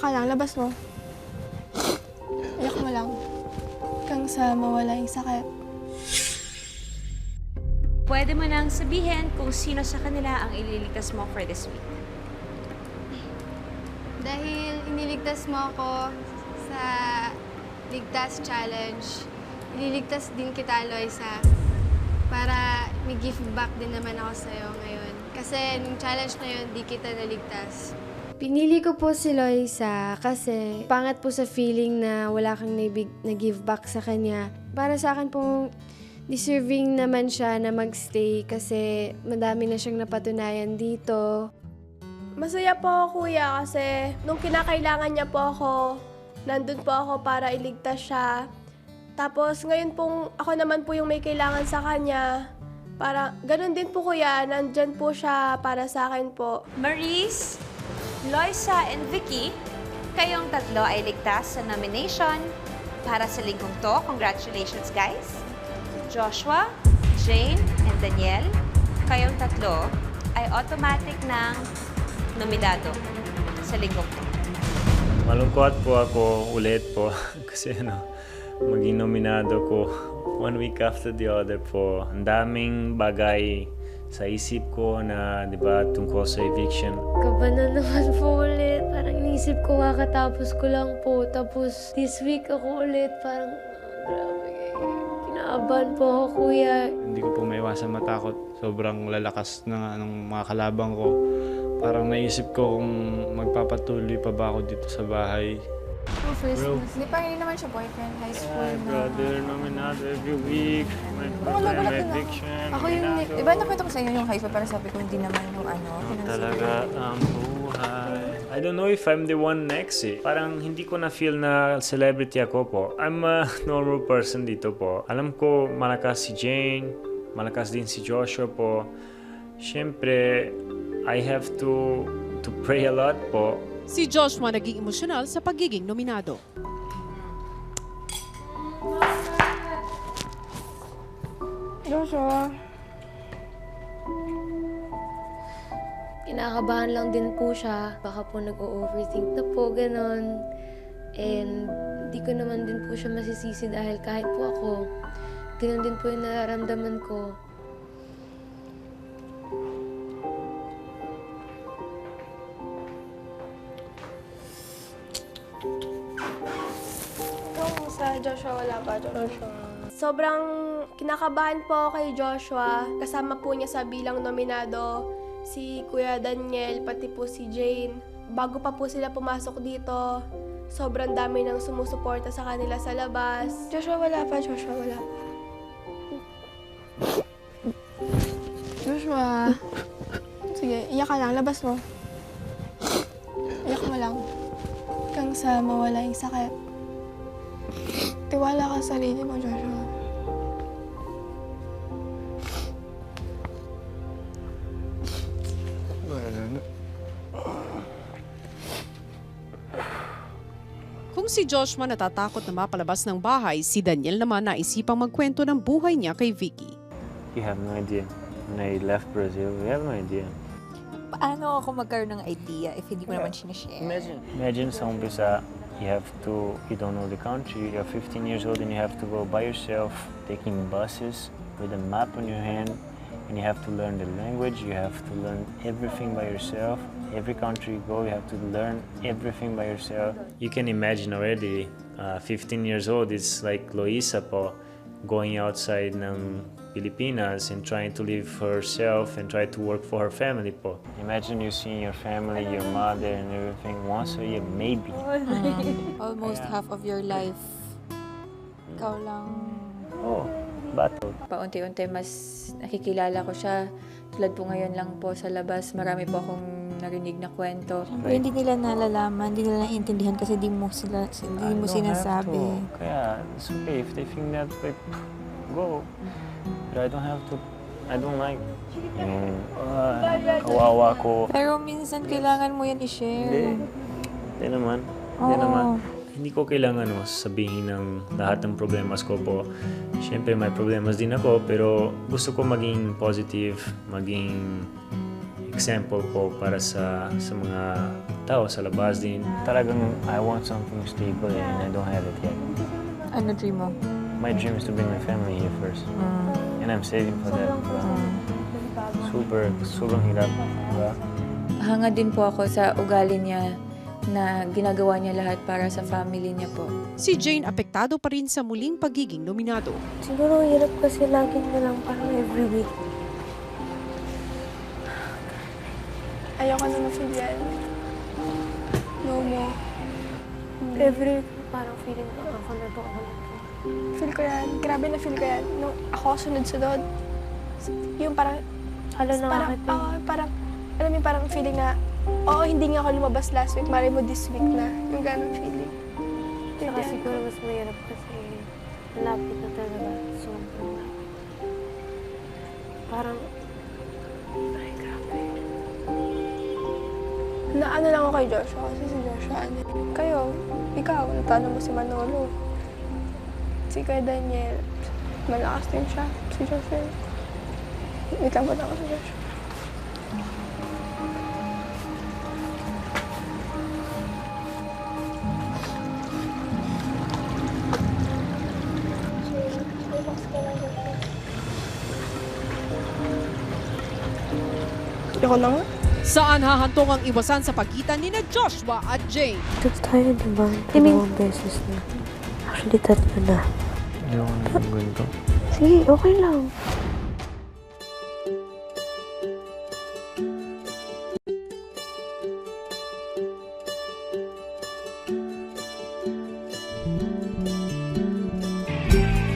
Iyak ka lang, labas mo. Iyak mo lang. Hanggang sa mawala yung sakit. Pwede mo nang sabihin kung sino sa kanila ang ililigtas mo for this week. Dahil iniligtas mo ako sa Ligtas Challenge, ililigtas din kita, Loisa, para may give back din naman ako sa'yo ngayon. Kasi nung challenge na yun, di kita naligtas. Pinili ko po si Loisa kasi pangat po sa feeling na wala kang na-give back sa kanya. Para sa akin po, deserving naman siya na magstay kasi madami na siyang napatunayan dito. Masaya po ako, kuya, kasi nung kinakailangan niya po ako, nandun po ako para iligtas siya. Tapos ngayon pong ako naman po yung may kailangan sa kanya. Para, ganun din po, kuya, nandyan po siya para sa akin po. Maurice, Loisa, and Vicky, kayong tatlo ay ligtas sa nomination para sa linggong to. Congratulations, guys! Joshua, Jane, and Daniel, kayong tatlo ay automatic ng nominado sa linggong to. Malungkot po ako ulit po kasi maging nominado ko one week after the other po. Ang daming bagay sa isip ko na, di ba, tungkol sa eviction. Kaba na naman po ulit. Parang inisip ko kakatapos ko lang po. Tapos this week ako ulit. Parang grabe. Kinaabahan po ako, kuya. Hindi ko po maiwasan matakot. Sobrang lalakas ng mga kalabang ko. Parang naisip ko kung magpapatuloy pa ba ako dito sa bahay. Oh, first month. Hindi pa rin naman siya boyfriend, high school My na. brother, nominado every week. My Wala, brother, wala ka na. eviction, Ako yung, nominado. iba nakwento ko sa inyo yung high school, pero sabi ko hindi naman yung Talaga ang buhay. I don't know if I'm the one next eh. Parang hindi ko na feel na celebrity ako po. I'm a normal person dito po. Alam ko malakas si Jane, malakas din si Joshua po. Siyempre, I have to pray a lot po. Si Joshua naging emosyonal sa pagiging nominado. Joshua. Kinakabahan lang din po siya. Baka po nag-overthink na po, ganon. And hindi ko naman din po siya masisisi dahil kahit po ako, ganon din po yung nararamdaman ko. Ikaw sa Joshua, wala pa, Joshua. Sobrang kinakabahan po ako kay Joshua. Kasama po niya sa bilang nominado si Kuya Daniel, pati po si Jane. Bago pa po sila pumasok dito, sobrang dami nang sumusuporta sa kanila sa labas. Joshua, wala pa. Joshua, wala pa. Joshua. Sige, iyak ka lang. Labas mo. Iyak mo lang. Hanggang sa mawala yung sakit. Tiwala ka sa sarili mo, Joshua. Kung si Joshua natatakot na mapalabas ng bahay, si Daniel naman naisipang magkwento ng buhay niya kay Vicky. You have no idea. When I left Brazil, we have no idea. Paano ako magkaroon ng idea if hindi ko naman sinashare? Imagine sa umpisa, you don't know the country, you're 15 years old and you have to go by yourself, taking buses with a map on your hand, and you have to learn the language, you have to learn everything by yourself. Every country you go, you have to learn everything by yourself. You can imagine already, 15 years old, it's like Loisa po, going outside ng Pilipinas and trying to live for herself and try to work for her family po. Imagine you seeing your family, your mother and everything once a year, maybe. Almost half of your life. Ikaw lang. Oh, battle. Paunti-unti mas nakikilala ko siya. Tulad po ngayon lang po sa labas, marami po akong narinig na kwento. Right. Hindi nila nalalaman, hindi nila naiintindihan kasi di mo sinasabi. Kaya, it's okay. If they think that way, go. But I don't have to. I don't like yung kawawa ko. Pero minsan kailangan mo yan i-share. Hindi naman. Hindi naman. Hindi ko kailangan sabihin ng lahat ng problemas ko po. Siyempre may problemas din ako, pero gusto ko maging positive, maging example po para sa mga tao sa labas din. Talagang I want something stable and I don't have it yet. Ano dream mo? My dream is to bring my family here first. And I'm saving for that. Sobrang hirap. Diba? Hanga din po ako sa ugali niya na ginagawa niya lahat para sa family niya po. Si Jane apektado pa rin sa muling pagiging nominado. Siguro hirap kasi lagi na lang parang every week. Ayoko na ma-feel yan. No mo. Every week parang feeling ko ako na to. Feel ko yan. Grabe na feel ko yan. Nung ako sunod-sunod. Yung parang, Hala na parang, kita. parang, alam mo yung parang feeling na, oo, hindi nga ako lumabas last week, mali mo this week na. Yung ganong feeling. Saka siguro mas mahirap kasi lapit na talaga. Sobrang lapit. Parang, ay grabe. Na ano lang ako kay Joshua, kasi si Joshua, ano, kayo, ikaw, natalo mo si Manolo. Si Kuya Daniel, malakas din siya. Si Joshua, wait lang po na ako si Joshua. Ako na nga. Saan hahantong ang iwasan sa pagitan ni na Joshua at Jane? Ito tayo, diba? Dalawang beses na. Actually, tatlo na. Yung ganito. Sige, okay lang.